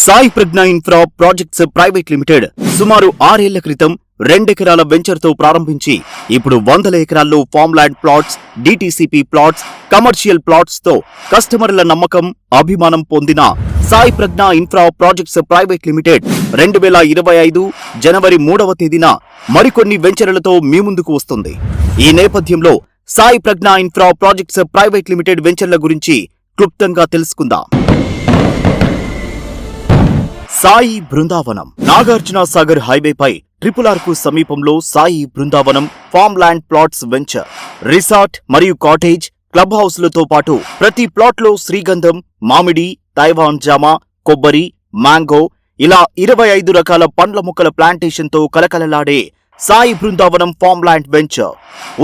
Sai Pragna infra projects private limited సుమారు 6 ఏళ్ల క్రితం 2 ఎకరాల వెంచర్ తో ప్రారంభించి ఇప్పుడు 100 ఎకరాల్లో form land plots, DTCP plots, commercial plots తో కస్టమర్ల నమ్మకం, అభిమానం పొందిన Sai Pragna infra projects private limited 2025 జనవరి 3వ తేదీన మరికొన్ని వెంచర్లతో మీ ముందుకు వస్తుంది. ఈ నేపథ్యంలో Sai Pragna infra projects private limited వెంచర్ల గురించి క్లుప్తంగా తెలుసుకుందాం. సాయి బృందావనం నాగార్జున సాగర్ హైవేపై RRR కు సమీపంలో Sai Brindavanam farm land plots venture, resort మరియు కాటేజ్, క్లబ్ హౌస్లతో పాటు ప్రతి ప్లాట్లో శ్రీగంధం, మామిడి, తైవాన్ జామ, కొబ్బరి, మ్యాంగో ఇలా 25 రకాల పండ్ల మొక్కల ప్లాంటేషన్తో కలకలలాడే Sai Brindavanam farm land venture,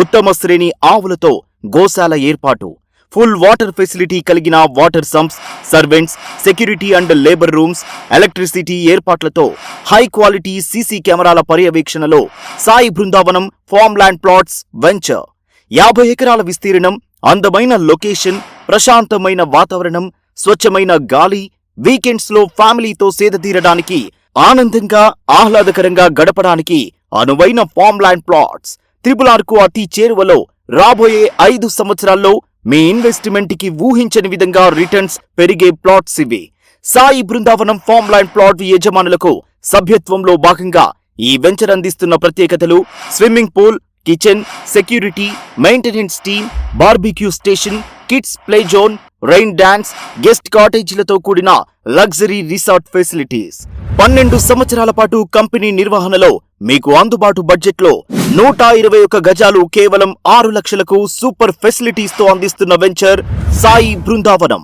ఉత్తమ శ్రేణి ఆవులతో గోశాల ఏర్పాటు, ఫుల్ వాటర్ ఫెసిలిటీ కలిగిన water sumps, servants, security and labour rooms, electricity ఏర్పాట్లతో హై క్వాలిటీ సీసీ కెమెరాల పర్యవేక్షణలో Sai Brindavanam farm land plots venture 50 ఎకరాల విస్తీర్ణం, అందమైన లొకేషన్, ప్రశాంతమైన వాతావరణం, స్వచ్ఛమైన గాలి, వీకెండ్స్ లో ఫ్యామిలీతో సేదతీరడానికి, ఆనందంగా ఆహ్లాదకరంగా గడపడానికి అనువైన ఫార్మ్ ల్యాండ్ ప్లాట్స్. RRR కు అతి చేరువలో రాబోయే 5 సంవత్సరాల్లో మీ ఇన్వెస్ట్మెంట్ కి ఊహించని విధంగా రిటర్న్స్ పెరిగే ప్లాట్స్ ఇవి. Sai Brindavanam farm land plot యజమానులకు సభ్యత్వంలో భాగంగా ఈ వెంచర్ అందిస్తున్న ప్రత్యేకతలు: swimming pool, kitchen, security, maintenance team, barbecue station, kids play zone, rain dance, guest కాటేజీలతో కూడిన లగ్జరీ రిసార్ట్ ఫెసిలిటీస్. 12 సంవత్సరాల పాటు కంపెనీ నిర్వహణలో మీకు అందుబాటు బడ్జెట్లో 121 గజాలు కేవలం 6 లక్షలకు సూపర్ ఫెసిలిటీస్ తో అందిస్తున్న వెంచర్ సాయి బృందావనం.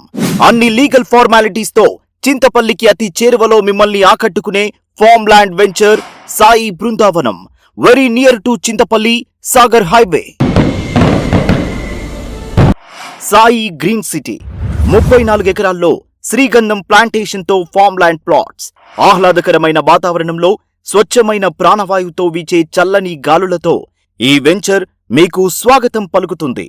అన్ని లీగల్ ఫార్మాలిటీస్ తో చింతపల్లికి అతి చేరువలో మిమ్మల్ని ఆకట్టుకునే form land venture Sai Brindavanam, very near to Chintapalli Sagar highway. Sai green city 34 ఎకరాల్లో శ్రీగంధం ప్లాంటేషన్ తో ఫార్మ్ ల్యాండ్ ప్లాట్స్, ఆహ్లాదకరమైన వాతావరణంలో స్వచ్ఛమైన ప్రాణవాయువుతో వీచే చల్లని గాలులతో ఈ వెంచర్ మీకు స్వాగతం పలుకుతుంది.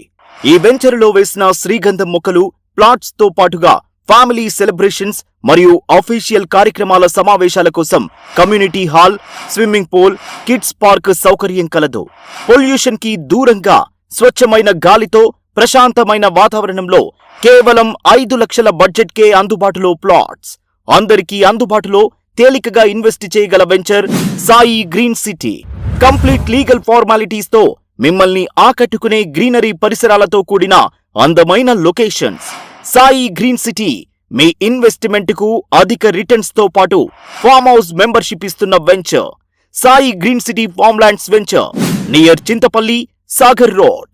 ఈ వెంచర్లో వేసిన శ్రీగంధం మొక్కలు ప్లాట్స్ తో పాటుగా ఫ్యామిలీ సెలబ్రేషన్స్ మరియు అఫీషియల్ కార్యక్రమాల సమావేశాల కోసం community hall, swimming pool, kids park సౌకర్యం కలదు. పొల్యూషన్ కి దూరంగా స్వచ్ఛమైన గాలితో ప్రశాంతమైన వాతావరణంలో కేవలం 5 లక్షల బడ్జెట్ కే అందుబాటులో ప్లాట్స్. అందరికీ అందుబాటులో తేలికగా ఇన్వెస్ట్ చేయగల venture Sai green city. Complete legal formalities తో మిమ్మల్ని ఆకట్టుకునే గ్రీనరీ పరిసరాలతో కూడిన అందమైన లొకేషన్స్. సాయి గ్రీన్ సిటీ మీ ఇన్వెస్ట్మెంట్ కు అధిక రిటర్న్స్ తో పాటు ఫార్మ్ హౌస్ మెంబర్షిప్ ఇస్తున్న venture Sai green city farm lands venture, near Chintapalli Sagar road.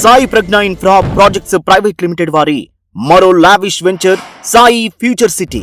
Sai Pragna infra projects private limited వారి మరో lavish venture Sai future city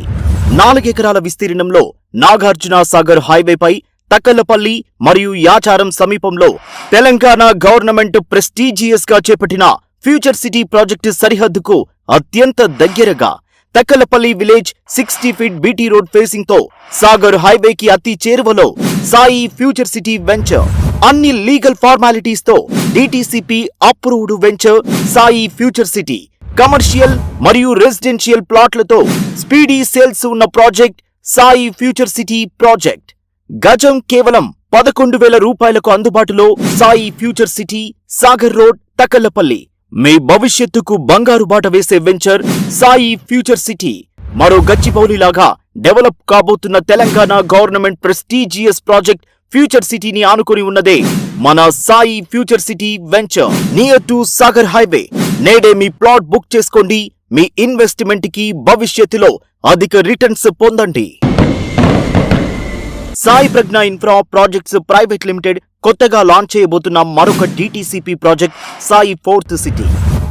4 ఎకరాల విస్తీర్ణంలో నాగార్జున సాగర్ హైవేపై తక్కలపల్లి మరియు యాచారం సమీపంలో తెలంగాణ గవర్నమెంట్ ప్రెస్టీజియస్ గా చేపట్టిన ఫ్యూచర్ సిటీ ప్రాజెక్టు సరిహద్దుకు అత్యంత దగ్గరగా Takkalapalli village 60 feet BT road facing తో సాగర్ హైవేకి అతి చేరువలో సాయి ఫ్యూచర్ సిటీ వెంచర్. అన్ని లీగల్ ఫార్మాలిటీస్ తో DTCP approved venture Sai future city. Commercial మరియు రెసిడెన్షియల్ ప్లాట్లతో స్పీడీ సేల్స్ ఉన్న project Sai future city project. గజం కేవలం 11,000 రూపాయలకు అందుబాటులో Sai future city, Sagar road, Takkalapalli. మీ భవిష్యత్తుకు బంగారు బాట వేసే వెంచర్ సాయి ఫ్యూచర్ సిటీ. మరో గచ్చిబౌలిలాగా డెవలప్ కాబోతున్న Telangana government prestigious project future సిటీని ఆనుకుని ఉన్నదే మన Sai future city venture, near to Sagar highway. నేడే మీ ప్లాట్ బుక్ చేసుకోండి. మీ ఇన్వెస్ట్మెంట్ కి భవిష్యత్తులో అధిక రిటర్న్స్ పొందండి. Sai Pragna infra projects private limited కొత్తగా లాంచ్ చేయబోతున్న మరొక DTCP project Sai fourth city.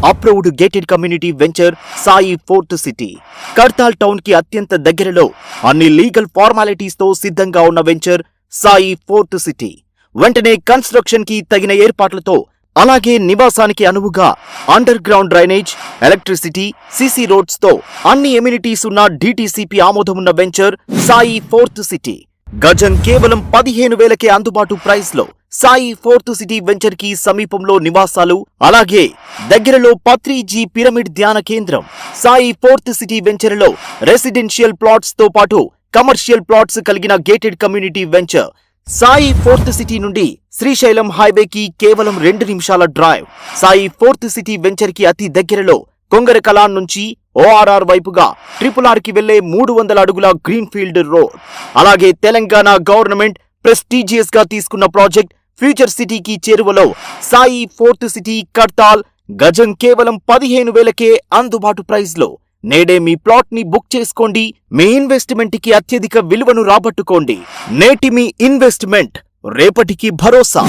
Approved gated community venture Sai fourth city. Kartal town కి అత్యంత దగ్గరలో అన్ని లీగల్ ఫార్మాలిటీస్ తో సిద్ధంగా ఉన్న వెంచర్ సాయి ఫోర్త్ సిటీ. వెంటనే కన్స్ట్రక్షన్ కి తగిన ఏర్పాట్లతో, అలాగే నివాసానికి అనువుగా under ground drainage, electricity, CC roads తో అన్ని ఎమ్యూనిటీస్ ఉన్న డిటిసిపి ఆమోదమున్న వెంచర్ సాయి ఫోర్త్ సిటీ. గజం కేవలం 15,000కే అందుబాటు ప్రైస్ లో సాయి ఫోర్త్ సిటీ వెంచర్ కి సమీపంలో నివాసాలు, అలాగే దగ్గరలో పత్రిజీ పిరమిడ్ ధ్యాన కేంద్రం. సాయి ఫోర్త్ సిటీ వెంచర్ లో రెసిడెన్షియల్ ప్లాట్స్ తో పాటు కమర్షియల్ ప్లాట్స్ కలిగిన gated community venture. Sai fourth city నుండి శ్రీశైలం హైవేకి కేవలం 2 నిమిషాల drive. Sai fourth city venture కి అతి దగ్గరలో కొంగరకలాన్ నుంచి ORR వైపుగా RRR కి వెళ్లే 300 అడుగుల గ్రీన్ ఫీల్డ్ రోడ్. అలాగే తెలంగాణ గవర్నమెంట్ ప్రెస్టీజియస్ గా తీసుకున్న ప్రాజెక్ట్ ఫ్యూచర్ సిటీకి చేరువలో సాయి ఫోర్త్ సిటీ కడ్తాల్. గజం కేవలం 15,000కే అందుబాటు ప్రైస్ లో. నేడే మీ ప్లాట్ ని బుక్ చేసుకోండి. మీ ఇన్వెస్ట్మెంట్ కి అత్యధిక విలువను రాబట్టుకోండి. నేటి మీ ఇన్వెస్ట్మెంట్ రేపటికి భరోసా.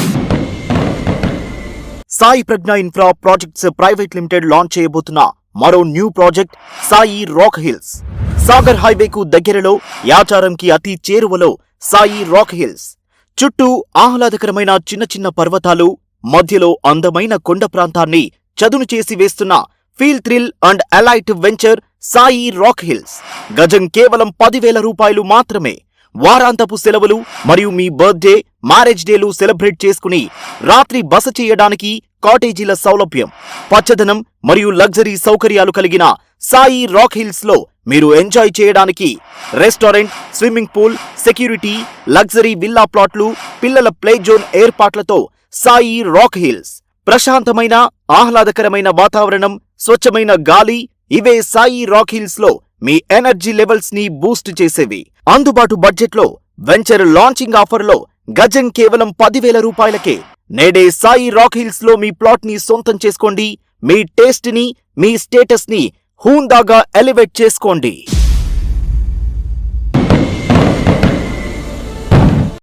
Sai Pragna infra projects private limited launch చేయబోతున్న మరో new project Sai rock hills. Sagar హైవేకు దగ్గరలో యాచారంకి అతి చేరువలో సాయి రాక్ హిల్స్. చుట్టూ ఆహ్లాదకరమైన చిన్న చిన్న పర్వతాలు, మధ్యలో అందమైన కొండ ప్రాంతాన్ని చదును చేసి వేస్తున్న feel thrill and alight venture Sai rock hills. గజం కేవలం 10,000 రూపాయలు మాత్రమే. వారాంతపు సెలవులు మరియు మీ బర్త్డే, మ్యారేజ్ డేలు సెలబ్రేట్ చేసుకుని రాత్రి బస చేయడానికి కాటేజీల సౌలభ్యం, పచ్చదనం మరియు లగ్జరీ సౌకర్యాలు కలిగిన సాయి రాక్ హిల్స్ లో మీరు ఎంజాయ్ చేయడానికి restaurant, swimming pool, security, luxury villa ప్లాట్లు, పిల్లల ప్లే జోన్ ఏర్పాట్లతో సాయి రాక్ హిల్స్. ప్రశాంతమైన ఆహ్లాదకరమైన వాతావరణం, స్వచ్ఛమైన గాలి, ఇవే సాయి రాక్ హిల్స్ లో మీ ఎనర్జీ లెవెల్స్ ని బూస్ట్ చేసేవి. అందుబాటు బడ్జెట్ లో వెంచర్ లాంచింగ్ ఆఫర్ లో గజం కేవలం 10,000 రూపాయలకే. నేడే సాయి రాక్ హిల్స్ లో మీ ప్లాట్ ని సొంతం చేసుకోండి. మీ టేస్ట్ ని, మీ స్టేటస్ ని హూందాగా ఎలివేట్ చేసుకోండి.